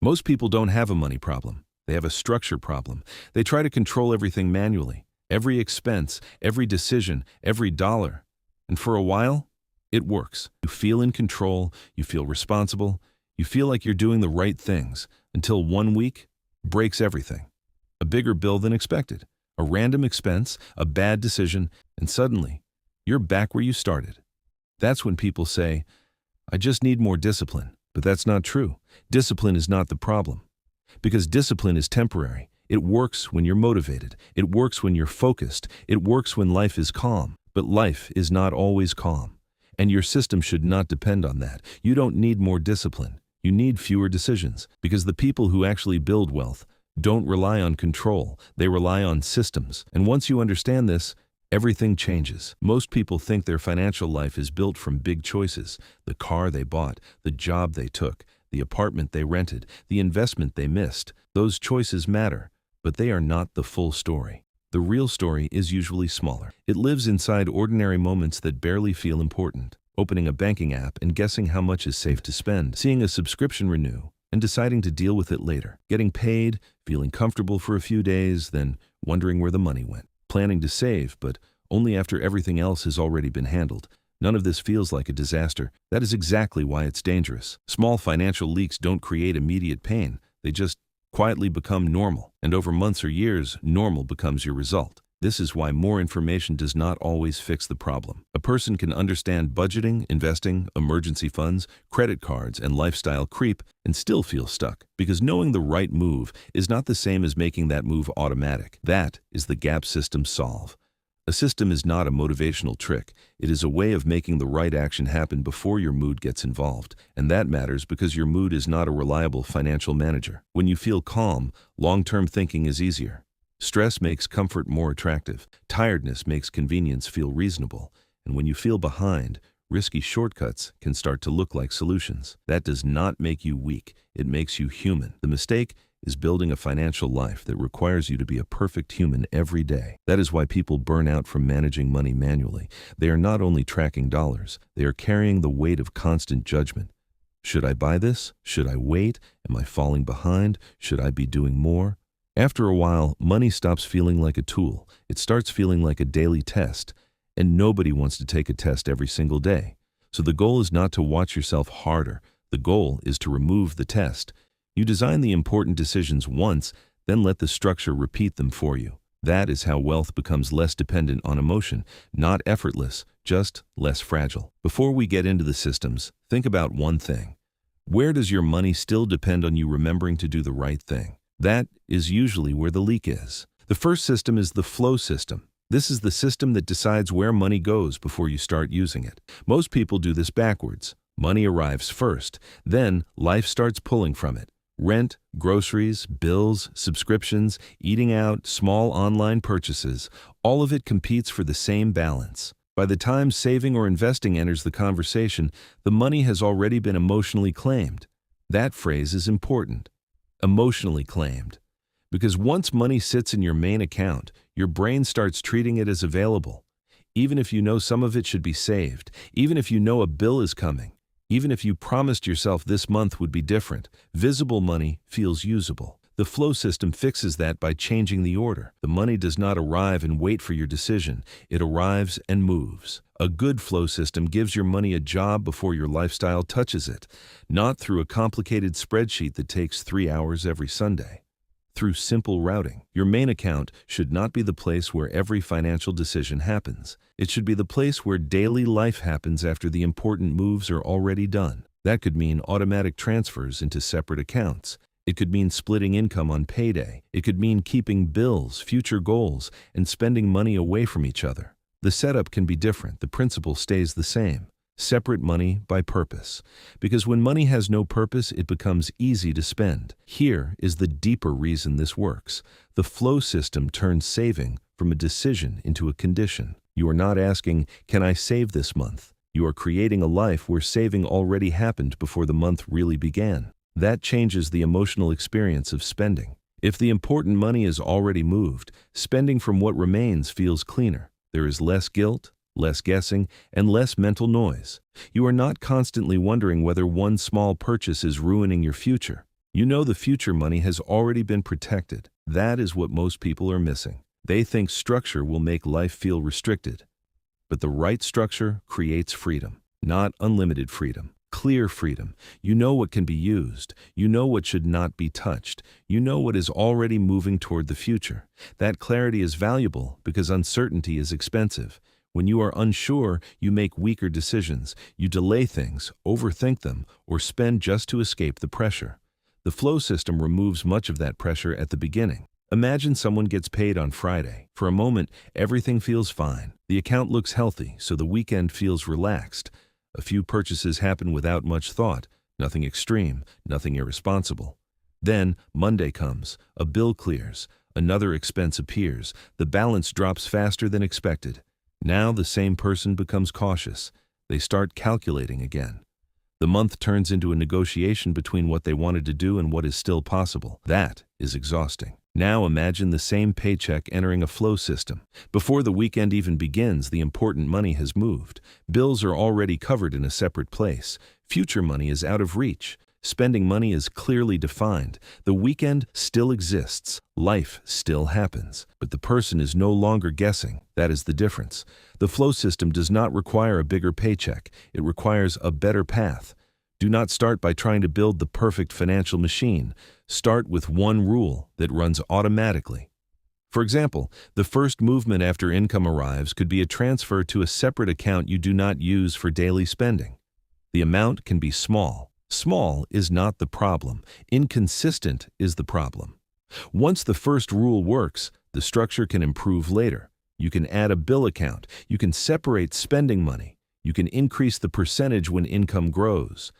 Most people don't have a money problem. They have a structure problem. They try to control everything manually, every expense, every decision, every dollar. And for a while, it works. You feel in control, you feel responsible, you feel like you're doing the right things, until 1 week breaks everything. A bigger bill than expected, a random expense, a bad decision, and suddenly, you're back where you started. That's when people say, I just need more discipline. But that's not true. Discipline is not the problem. Because discipline is temporary. It works when you're motivated. It works when you're focused. It works when life is calm. But life is not always calm. And your system should not depend on that. You don't need more discipline. You need fewer decisions. Because the people who actually build wealth don't rely on control. They rely on systems. And once you understand this, everything changes. Most people think their financial life is built from big choices: the car they bought, the job they took, the apartment they rented, the investment they missed. Those choices matter, but they are not the full story. The real story is usually smaller. It lives inside ordinary moments that barely feel important. Opening a banking app and guessing how much is safe to spend, seeing a subscription renew and deciding to deal with it later, getting paid, feeling comfortable for a few days, then wondering where the money went. Planning to save, but only after everything else has already been handled. None of this feels like a disaster. That is exactly why it's dangerous. Small financial leaks don't create immediate pain. They just quietly become normal. And over months or years, normal becomes your result. This is why more information does not always fix the problem. A person can understand budgeting, investing, emergency funds, credit cards, and lifestyle creep and still feel stuck. Because knowing the right move is not the same as making that move automatic. That is the gap system solve. A system is not a motivational trick. It is a way of making the right action happen before your mood gets involved. And that matters because your mood is not a reliable financial manager. When you feel calm, long-term thinking is easier. Stress makes comfort more attractive. Tiredness makes convenience feel reasonable. And when you feel behind, risky shortcuts can start to look like solutions. That does not make you weak. It makes you human. The mistake is building a financial life that requires you to be a perfect human every day. That is why people burn out from managing money manually. They are not only tracking dollars, they are carrying the weight of constant judgment. Should I buy this? Should I wait? Am I falling behind? Should I be doing more? After a while, money stops feeling like a tool. It starts feeling like a daily test. And nobody wants to take a test every single day. So the goal is not to watch yourself harder. The goal is to remove the test. You design the important decisions once, then let the structure repeat them for you. That is how wealth becomes less dependent on emotion, not effortless, just less fragile. Before we get into the systems, think about one thing. Where does your money still depend on you remembering to do the right thing? That is usually where the leak is. The first system is the flow system. This is the system that decides where money goes before you start using it. Most people do this backwards. Money arrives first, then life starts pulling from it. Rent, groceries, bills, subscriptions, eating out, small online purchases, all of it competes for the same balance. By the time saving or investing enters the conversation, the money has already been emotionally claimed. That phrase is important. Emotionally claimed. Because once money sits in your main account, your brain starts treating it as available. Even if you know some of it should be saved, even if you know a bill is coming, even if you promised yourself this month would be different, visible money feels usable. The flow system fixes that by changing the order. The money does not arrive and wait for your decision. It arrives and moves. A good flow system gives your money a job before your lifestyle touches it, not through a complicated spreadsheet that takes 3 hours every Sunday. Through simple routing. Your main account should not be the place where every financial decision happens. It should be the place where daily life happens after the important moves are already done. That could mean automatic transfers into separate accounts. It could mean splitting income on payday. It could mean keeping bills, future goals, and spending money away from each other. The setup can be different. The principle stays the same. Separate money by purpose. Because when money has no purpose, it becomes easy to spend. Here is the deeper reason this works. The flow system turns saving from a decision into a condition. You are not asking, can I save this month? You are creating a life where saving already happened before the month really began. That changes the emotional experience of spending. If the important money is already moved, spending from what remains feels cleaner. There is less guilt, less guessing, and less mental noise. You are not constantly wondering whether one small purchase is ruining your future. You know the future money has already been protected. That is what most people are missing. They think structure will make life feel restricted. But the right structure creates freedom, not unlimited freedom. Clear freedom. You know what can be used. You know what should not be touched. You know what is already moving toward the future. That clarity is valuable because uncertainty is expensive. When you are unsure, you make weaker decisions. You delay things, overthink them, or spend just to escape the pressure. The flow system removes much of that pressure at the beginning. Imagine someone gets paid on Friday. For a moment, everything feels fine. The account looks healthy, so the weekend feels relaxed. A few purchases happen without much thought, nothing extreme, nothing irresponsible. Then, Monday comes, a bill clears, another expense appears, the balance drops faster than expected. Now the same person becomes cautious. They start calculating again. The month turns into a negotiation between what they wanted to do and what is still possible. That is exhausting. Now imagine the same paycheck entering a flow system. Before the weekend even begins, the important money has moved. Bills are already covered in a separate place. Future money is out of reach. Spending money is clearly defined. The weekend still exists. Life still happens. But the person is no longer guessing. That is the difference. The flow system does not require a bigger paycheck. It requires a better path. Do not start by trying to build the perfect financial machine. Start with one rule that runs automatically. For example, the first movement after income arrives could be a transfer to a separate account you do not use for daily spending. The amount can be small. Small is not the problem. Inconsistent is the problem. Once the first rule works, the structure can improve later. You can add a bill account. You can separate spending money. You can increase the percentage when income grows.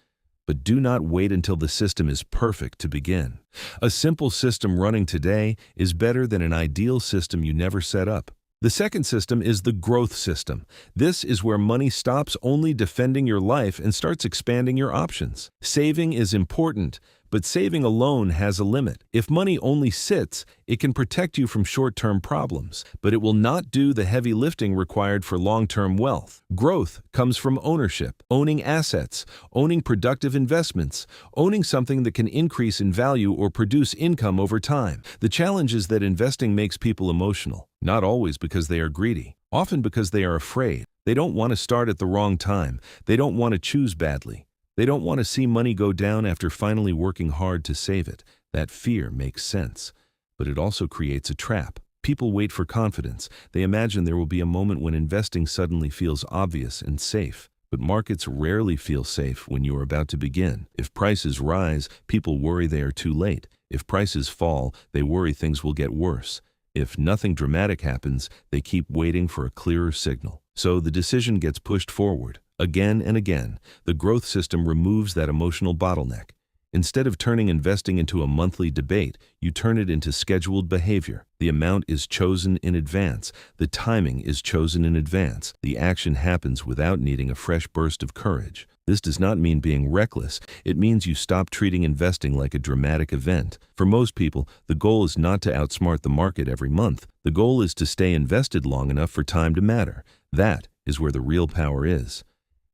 But do not wait until the system is perfect to begin. A simple system running today is better than an ideal system you never set up. The second system is the growth system. This is where money stops only defending your life and starts expanding your options. Saving is important, but saving alone has a limit. If money only sits, it can protect you from short-term problems, but it will not do the heavy lifting required for long-term wealth. Growth comes from ownership, owning assets, owning productive investments, owning something that can increase in value or produce income over time. The challenge is that investing makes people emotional, not always because they are greedy, often because they are afraid. They don't want to start at the wrong time. They don't want to choose badly. They don't want to see money go down after finally working hard to save it. That fear makes sense. But it also creates a trap. People wait for confidence. They imagine there will be a moment when investing suddenly feels obvious and safe. But markets rarely feel safe when you are about to begin. If prices rise, people worry they are too late. If prices fall, they worry things will get worse. If nothing dramatic happens, they keep waiting for a clearer signal. So the decision gets pushed forward. Again and again, the growth system removes that emotional bottleneck. Instead of turning investing into a monthly debate, you turn it into scheduled behavior. The amount is chosen in advance. The timing is chosen in advance. The action happens without needing a fresh burst of courage. This does not mean being reckless. It means you stop treating investing like a dramatic event. For most people, the goal is not to outsmart the market every month. The goal is to stay invested long enough for time to matter. That is where the real power is.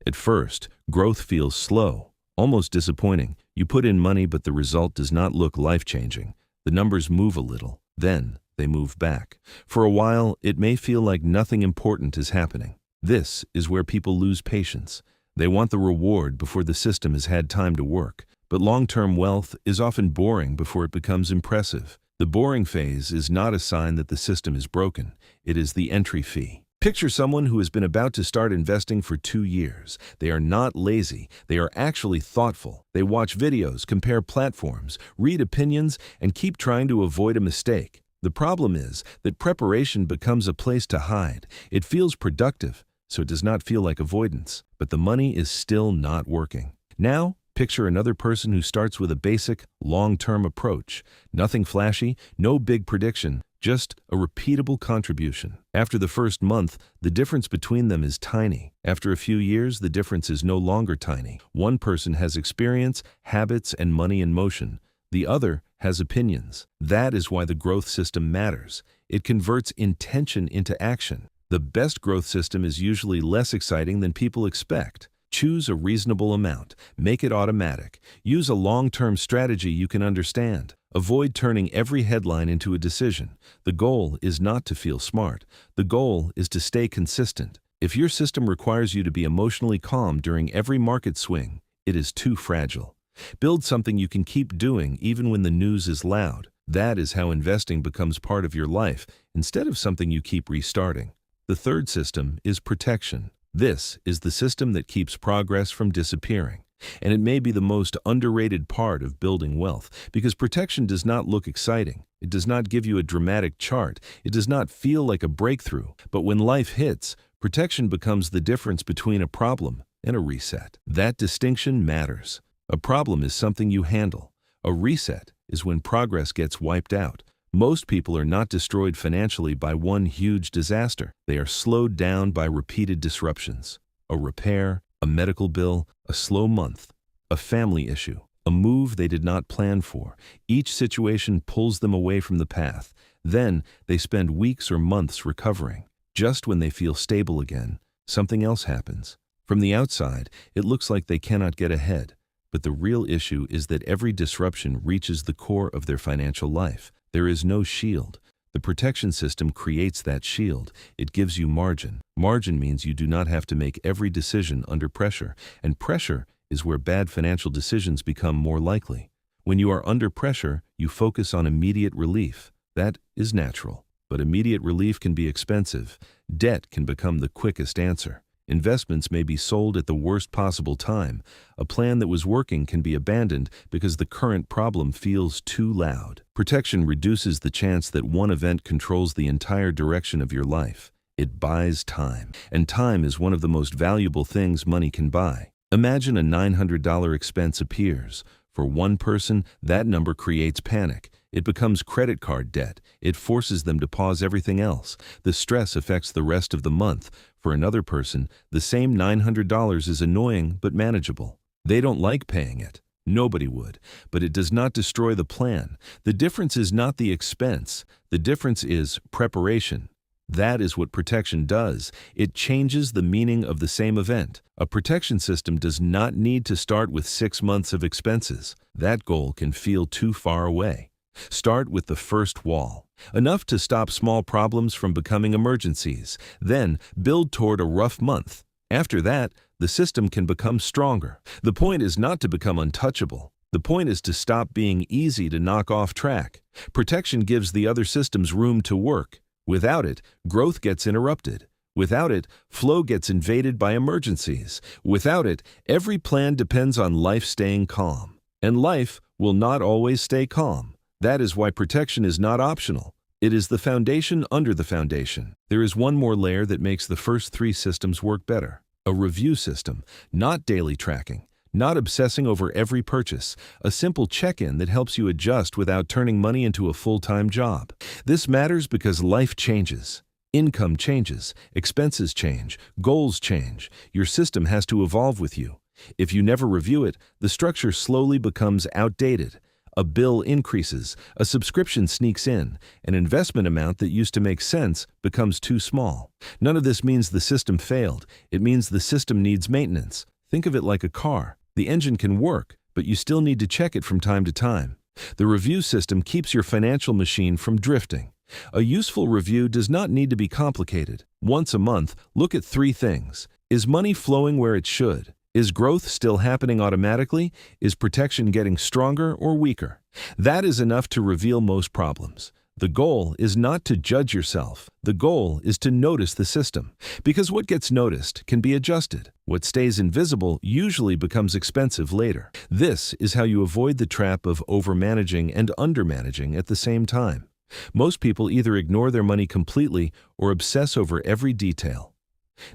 At first, growth feels slow, almost disappointing. You put in money, but the result does not look life-changing. The numbers move a little, then they move back. For a while, it may feel like nothing important is happening. This is where people lose patience. They want the reward before the system has had time to work. But long-term wealth is often boring before it becomes impressive. The boring phase is not a sign that the system is broken. It is the entry fee. Picture someone who has been about to start investing for 2 years. They are not lazy. They are actually thoughtful. They watch videos, compare platforms, read opinions, and keep trying to avoid a mistake. The problem is that preparation becomes a place to hide. It feels productive, so it does not feel like avoidance. But the money is still not working. Now, picture another person who starts with a basic, long-term approach. Nothing flashy, no big prediction. Just a repeatable contribution. After the first month, the difference between them is tiny. After a few years, the difference is no longer tiny. One person has experience, habits, and money in motion. The other has opinions. That is why the growth system matters. It converts intention into action. The best growth system is usually less exciting than people expect. Choose a reasonable amount. Make it automatic. Use a long-term strategy you can understand. Avoid turning every headline into a decision. The goal is not to feel smart. The goal is to stay consistent. If your system requires you to be emotionally calm during every market swing, it is too fragile. Build something you can keep doing even when the news is loud. That is how investing becomes part of your life instead of something you keep restarting. The third system is protection. This is the system that keeps progress from disappearing. And it may be the most underrated part of building wealth because protection does not look exciting. It does not give you a dramatic chart. It does not feel like a breakthrough. But when life hits, protection becomes the difference between a problem and a reset. That distinction matters. A problem is something you handle. A reset is when progress gets wiped out. Most people are not destroyed financially by one huge disaster. They are slowed down by repeated disruptions. A repair, a medical bill, a slow month, a family issue, a move they did not plan for. Each situation pulls them away from the path. Then they spend weeks or months recovering. Just when they feel stable again, something else happens. From the outside, it looks like they cannot get ahead. But the real issue is that every disruption reaches the core of their financial life. There is no shield. The protection system creates that shield. It gives you margin. Margin means you do not have to make every decision under pressure, and pressure is where bad financial decisions become more likely. When you are under pressure, you focus on immediate relief. That is natural. But immediate relief can be expensive. Debt can become the quickest answer. Investments may be sold at the worst possible time. A plan that was working can be abandoned because the current problem feels too loud. Protection reduces the chance that one event controls the entire direction of your life. It buys time, and time is one of the most valuable things money can buy. Imagine a $900 expense appears. For one person, that number creates panic. It becomes credit card debt. It forces them to pause everything else. The stress affects the rest of the month. For another person, the same $900 is annoying but manageable. They don't like paying it. Nobody would. But it does not destroy the plan. The difference is not the expense. The difference is preparation. That is what protection does. It changes the meaning of the same event. A protection system does not need to start with 6 months of expenses. That goal can feel too far away. Start with the first wall, enough to stop small problems from becoming emergencies. Then build toward a rough month. After that, the system can become stronger. The point is not to become untouchable. The point is to stop being easy to knock off track. Protection gives the other systems room to work. Without it, growth gets interrupted. Without it, flow gets invaded by emergencies. Without it, every plan depends on life staying calm. And life will not always stay calm. That is why protection is not optional. It is the foundation under the foundation. There is one more layer that makes the first 3 systems work better. A review system, not daily tracking, not obsessing over every purchase, a simple check-in that helps you adjust without turning money into a full-time job. This matters because life changes. Income changes, expenses change, goals change. Your system has to evolve with you. If you never review it, the structure slowly becomes outdated. A bill increases, a subscription sneaks in, an investment amount that used to make sense becomes too small. None of this means the system failed. It means the system needs maintenance. Think of it like a car. The engine can work, but you still need to check it from time to time. The review system keeps your financial machine from drifting. A useful review does not need to be complicated. Once a month, look at 3 things. Is money flowing where it should? Is growth still happening automatically? Is protection getting stronger or weaker? That is enough to reveal most problems. The goal is not to judge yourself. The goal is to notice the system. Because what gets noticed can be adjusted. What stays invisible usually becomes expensive later. This is how you avoid the trap of overmanaging and undermanaging at the same time. Most people either ignore their money completely or obsess over every detail.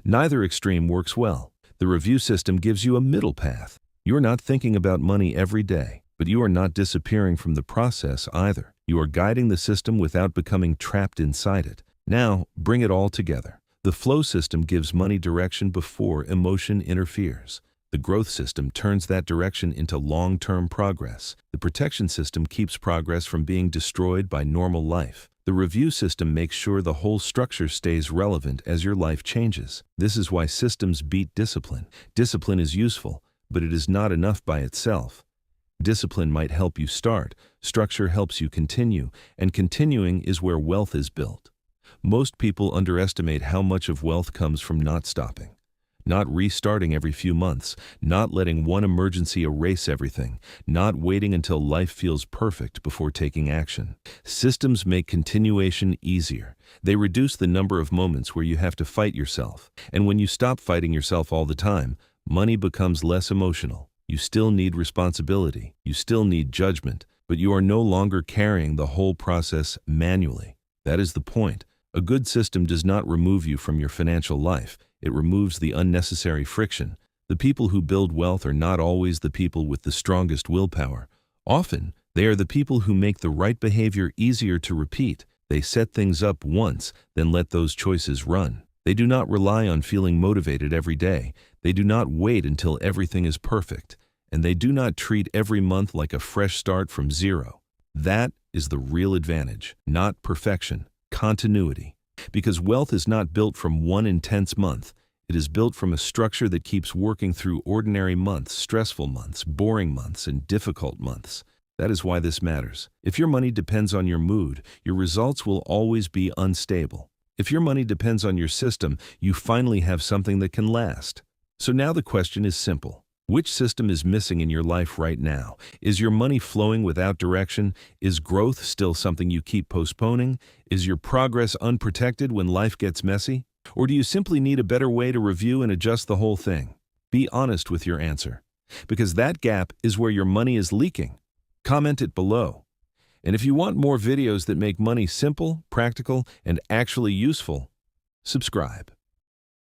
Neither extreme works well. The review system gives you a middle path. You are not thinking about money every day, but you are not disappearing from the process either. You are guiding the system without becoming trapped inside it. Now, bring it all together. The flow system gives money direction before emotion interferes. The growth system turns that direction into long-term progress. The protection system keeps progress from being destroyed by normal life. The review system makes sure the whole structure stays relevant as your life changes. This is why systems beat discipline. Discipline is useful, but it is not enough by itself. Discipline might help you start, structure helps you continue, and continuing is where wealth is built. Most people underestimate how much of wealth comes from not stopping. Not restarting every few months, not letting one emergency erase everything, not waiting until life feels perfect before taking action. Systems make continuation easier. They reduce the number of moments where you have to fight yourself. And when you stop fighting yourself all the time, money becomes less emotional. You still need responsibility, you still need judgment, but you are no longer carrying the whole process manually. That is the point. A good system does not remove you from your financial life. It removes the unnecessary friction. The people who build wealth are not always the people with the strongest willpower. Often, they are the people who make the right behavior easier to repeat. They set things up once, then let those choices run. They do not rely on feeling motivated every day. They do not wait until everything is perfect. And they do not treat every month like a fresh start from zero. That is the real advantage, not perfection, continuity. Because wealth is not built from one intense month. It is built from a structure that keeps working through ordinary months, stressful months, boring months, and difficult months. That is why this matters. If your money depends on your mood, your results will always be unstable. If your money depends on your system, you finally have something that can last. So now the question is simple. Which system is missing in your life right now? Is your money flowing without direction? Is growth still something you keep postponing? Is your progress unprotected when life gets messy? Or do you simply need a better way to review and adjust the whole thing? Be honest with your answer, because that gap is where your money is leaking. Comment it below. And if you want more videos that make money simple, practical, and actually useful, subscribe.